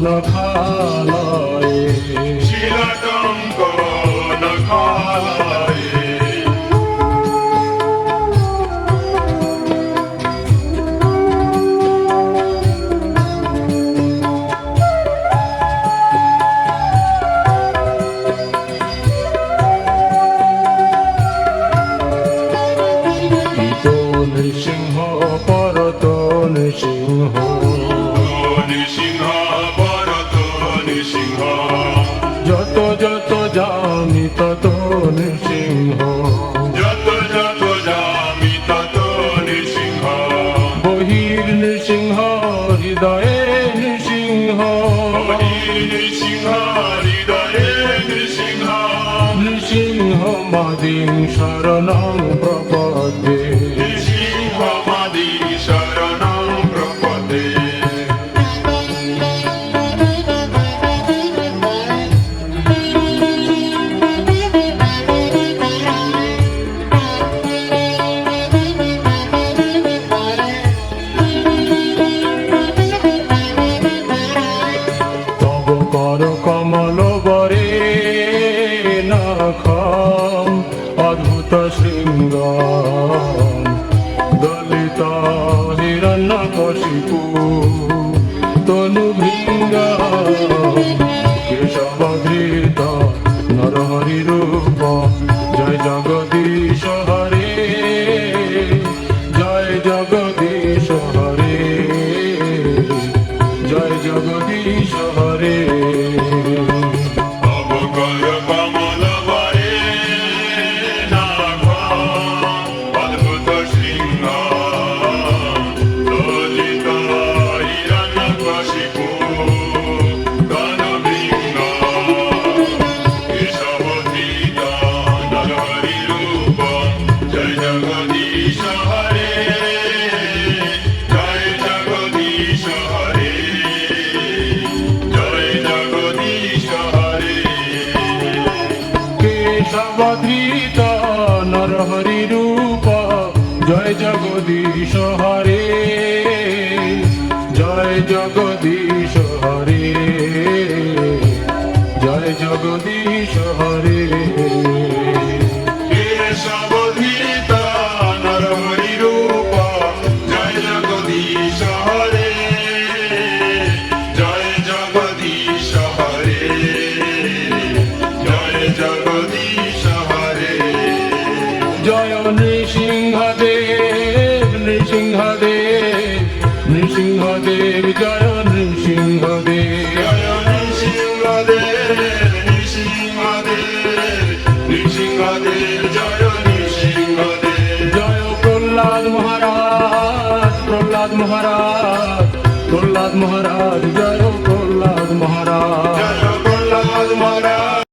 নখালয়ে শিলাটঙ্ক নখালয়ে নৃসিংহ পরত নৃসিংহ নৃসিংহ ভরত নৃসিংহ যত যত যামি তত নৃসিংহ যত যত যামি তত নৃসিংহ বহির নৃসিংহ হৃদয়ে নৃসিংহ নৃসিংহ হৃদয়ে নৃসিংহ নৃসিংহ মাদিং শরণং প্রপদ্যে নৃসিংহ মাদি শরণং প্রপদে তব কর কমল বরে নখম অদ্ভুত শৃঙ্গ দলিত হিরণ্যকশিপু তনু ভৃঙ্গ কেশবধৃত নরহরি রূপ জয় জগদীশ হরে জয় জগদীশ হরে জয় জগদীশ হরে তব কর কমল বরে নাভ অদ্ভুত সিংহ ললিত হিরণ্যকশিপু গণবৃঙ্গ কেশবধৃত নরহরি রূপ জয় জগদীশ হরে জয় জগদীশ হরে জয় জগদীশ হরে কেশবধৃত নরহরি রূপ জয় জগদীশ হরে জয় জগদীশ হরে জয় জগদীশ হরে কেশবধৃত নরহরি রূপ জয় জগদীশ হরে জয় জগদীশ হরে জয় জগদীশ হরে জয় নৃসিংহদেব নৃসিংহদেব নৃসিংহদেব জয় নৃসিংহদেব জয় নৃসিংহদেব নৃসিংহদেব নৃসিংহদেব জয় নৃসিংহদেব জয় প্রহ্লাদ মহারাজ প্রহ্লাদ মহারাজ প্রহ্লাদ মহারাজ জয় প্রহ্লাদ মহারাজ জয়